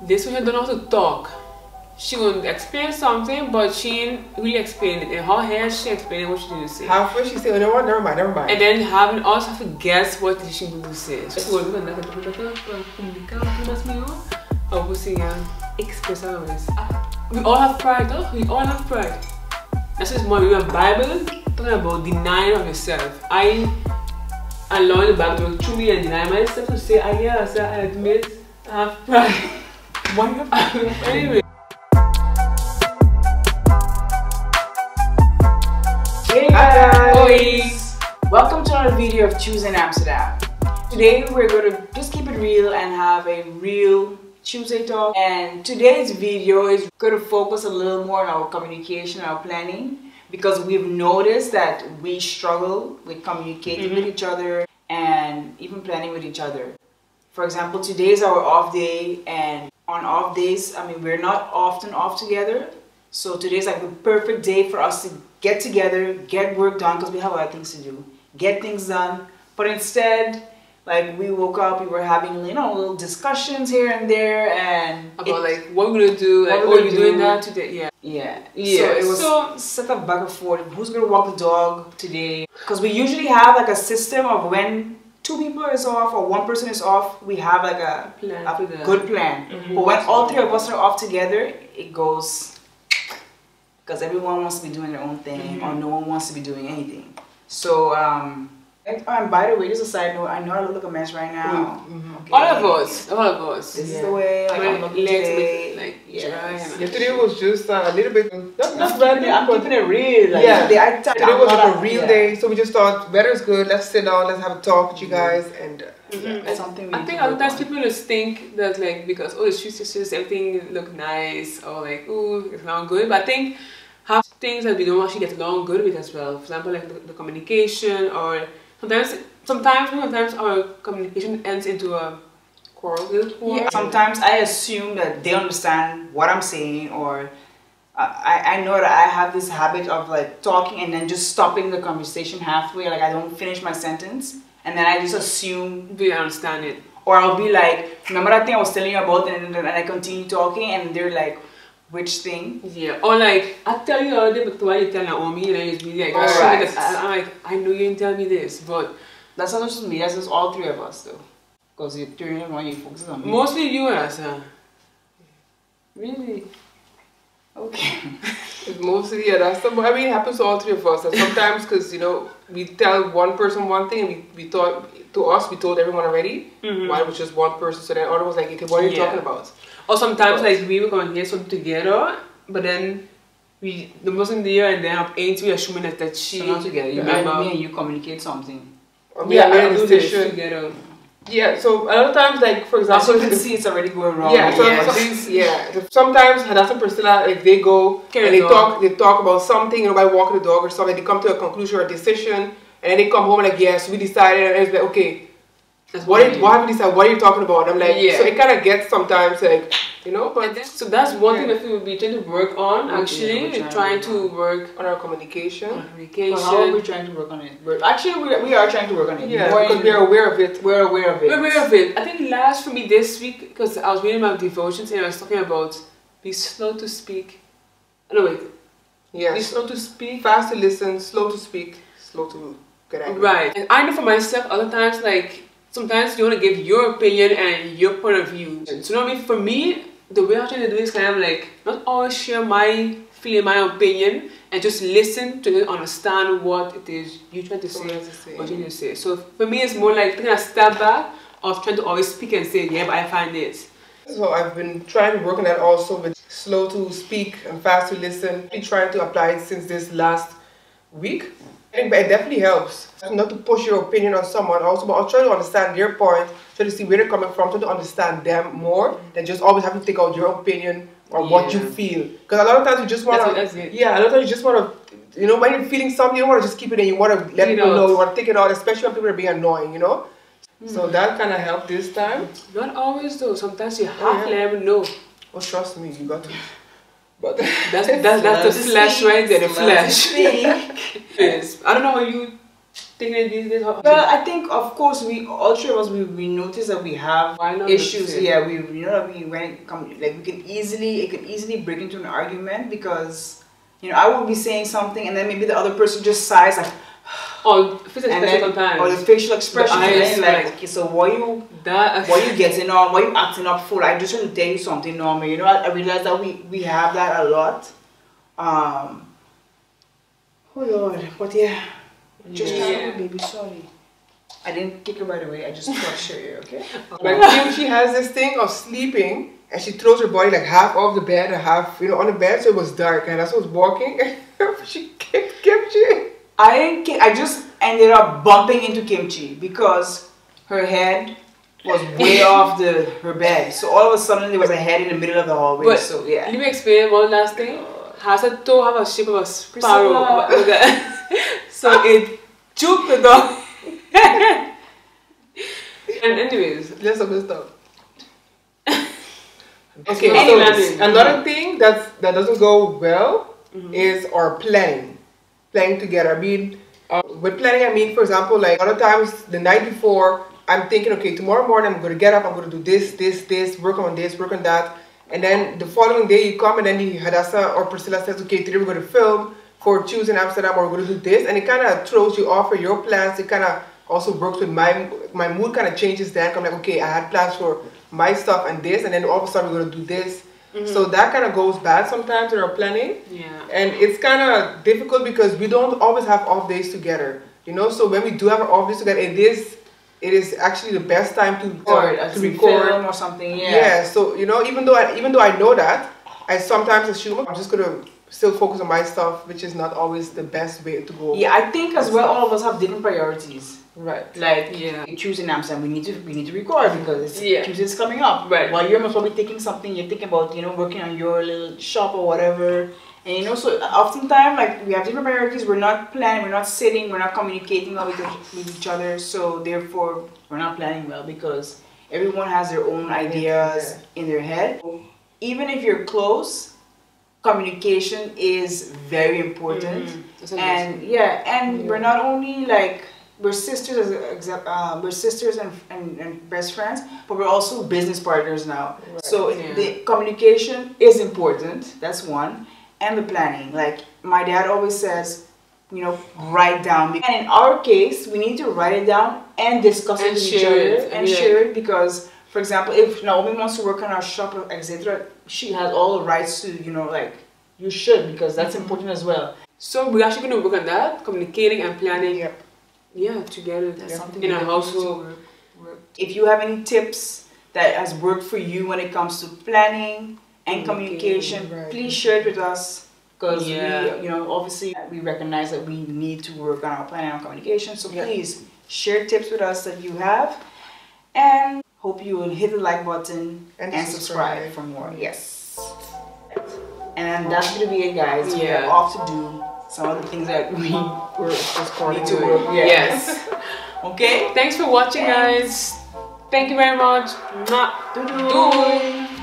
this one don't know how to talk. She would explain something, but she didn't really explain it. In her head, she explained what she didn't say. Halfway she said, oh, never mind. And then having us have to guess what she didn't say. So we went express our ways. We all have pride, though. We all have pride. That's just more. We have Bible talking about denying of yourself. I learned the Bible to truly and deny myself to say, yes, I admit I have pride. Why have pride? Anyway. Hey guys! Welcome to another video of Choosing Amsterdam. Today we're going to just keep it real and have a real Tuesday talk. And today's video is going to focus a little more on our communication, our planning, because we've noticed that we struggle with communicating with each other and even planning with each other. For example, today is our off day, and on off days, I mean, we're not often off together. So today's like the perfect day for us to get together, get work done, because we have a lot of things to do, get things done. But instead, like, we woke up, we were having, you know, little discussions here and there, and about like what we're gonna do, like, oh, you're doing that today, yeah. So it was set up back and forth. Who's gonna walk the dog today? Because we usually have like a system of when two people is off or one person is off, we have like a good plan. But when all three of us are off together, it goes. Because everyone wants to be doing their own thing, or no one wants to be doing anything. So, and by the way, just a side note, I know I look like a mess right now. Okay. All of us. This is the way I'm looking today. Yesterday was just a little bit, not random. I'm keeping it real. Like, yeah, today was like a real day, so we just thought, weather's good, let's sit down, let's have a talk with you guys, and something. I think other times people just think that, like, because oh, it's just everything look nice, or like, ooh, it's not good. But I think have things that we don't actually get along good with as well. For example, like the communication, or sometimes our communication ends into a quarrel. Yeah. Sometimes I assume that they understand what I'm saying, or I know that I have this habit of like talking and then just stopping the conversation halfway, like I don't finish my sentence, and then I just assume they understand it. Or I'll be like, remember that thing I was telling you about, and I continue talking, and they're like, which thing? Yeah, or like, I tell you the other day, but why you tell Naomi, and then it's me like, I'm like, I know you didn't tell me this, but that's not just me, that's just all three of us though. Because you're turning around, you focus on me. Mostly you and us, huh? Really? Okay. it's mostly, yeah, that's the, I mean, it happens to all three of us. And sometimes, because, you know, we tell one person one thing, and we thought, to us, we told everyone already, while it was just one person, so then other was like, okay, what are you talking about? Or sometimes, like, we were going to hear something together, but then the wasn't there, and then ain't we assuming that she not together. You remember me and you communicate something. Yeah, do this together. Yeah, so a lot of times, like, for example, as you can see, it's already going wrong. Yeah, sometimes Hadassah and Priscilla, if they go and they talk about something, you know, by walking the dog or something, they come to a conclusion or a decision, and then they come home and like, yes, we decided, and it's like, okay, what have you decided? What are you talking about? And I'm like, so it kind of gets sometimes like, you know, but so that's one thing that we will be trying to work on. Actually, we're trying to work on our communication. Well, how are we trying to work on it? Actually, we are trying to work on it. Yeah, because we're aware of it. We're aware of it. I think last for me this week, because I was reading my devotions and I was talking about be slow to speak. No, wait. Yes. Be slow to speak. Fast to listen, slow to speak, slow to get angry. Right. And I know for myself, other times, like, sometimes you want to give your opinion and your point of view. So, you know what I mean? For me, the way I'm trying to do is kind of like, not always share my feeling, my opinion, and just listen to understand what it is you're trying to say, what you need to say. So for me, it's more like taking a step back of trying to always speak and say, yeah, but I find this. So I've been trying to work on that also with slow to speak and fast to listen. I've been trying to apply it since this last week. But it definitely helps. Not to push your opinion on someone also, but I'll try to understand their point, try to see where they're coming from, try to understand them more than just always have to take out your opinion or what you feel. Because a lot of times you just want to, a lot of times you just want to, you know, when you're feeling something, you don't want to just keep it in, you want to let people know, you want to take it out, especially when people are being annoying, you know? So that kind of helped this time. Not always though, sometimes you have to let them know. Oh, trust me, you got to. But that's the flesh right there, the flesh. Yes. I don't know how you taking it these days? Well, I think of course all three of us we notice that we have issues. Yeah, we know that when it comes like it could easily break into an argument because I will be saying something and then maybe the other person just sighs like. Or facial expression sometimes. Or the facial expression. Eyes, like, okay, so why you getting on? Why you acting up for? I just want to tell you something normal. I realize that we have that a lot. Oh Lord, but yeah. Just baby, sorry. I didn't kick her right away. I just touched her ear, okay? Like she has this thing of sleeping and she throws her body like half off the bed and half, on the bed, so it was dark and as I was walking, she kicked Kimchi. I just ended up bumping into Kimchi because her head was way off her bed. So all of a sudden there was a head in the middle of the hallway. But so yeah. Let me explain one last thing. Has a toe have a shape of a sparrow. So it juked the dog. And anyways, let's stop. Okay, so another thing that doesn't go well is our planning together. I mean, with planning, I mean, for example, like a lot of times the night before, I'm thinking, okay, tomorrow morning I'm going to get up, I'm going to do this, work on this, work on that. And then the following day you come and then Hadassah or Priscilla says, okay, today we're going to film for Choose in Amsterdam or we're going to do this. And it kind of throws you off for your plans. It kind of also works with my mood kind of changes then. I'm like, okay, I had plans for my stuff and this, and then all of a sudden we're going to do this. So that kind of goes bad sometimes in our planning. Yeah. And it's kind of difficult because we don't always have off days together. So when we do have our off days together, it is actually the best time to record film or something. Yeah. Yeah. So even though I know that, I sometimes assume I'm just gonna still focus on my stuff, which is not always the best way to go. Yeah, I think as well all of us have different priorities. Right. Like choosing Amsterdam, we need to record because Tuesday's coming up. Right. While you're probably taking something, you're thinking about working on your little shop or whatever. And so oftentimes like we have different priorities. We're not planning. We're not sitting. We're not communicating well with each other. So therefore, we're not planning well because everyone has their own ideas in their head. Even if you're close, communication is very important. And we're not only like. We're sisters and best friends, but we're also business partners now. Right. So the communication is important. That's one, and the planning. Like my dad always says, write down. And in our case, we need to write it down and discuss it with each other and share it because, for example, if Naomi wants to work on our shop, etc., she has all the rights to, you should because that's important as well. So we're actually going to work on that, communicating and planning. Yep. Yeah, together. That's something in a household. If you have any tips that has worked for you when it comes to planning and communication, please share it with us because we, obviously we recognize that we need to work on our planning and communication. So please share tips with us that you have, and hope you will hit the like button and subscribe for more. Yes. And that's gonna be it, guys. We are off to do some of the things that we need to work. Yes. Okay. Thanks for watching, guys. Thank you very much. Doei.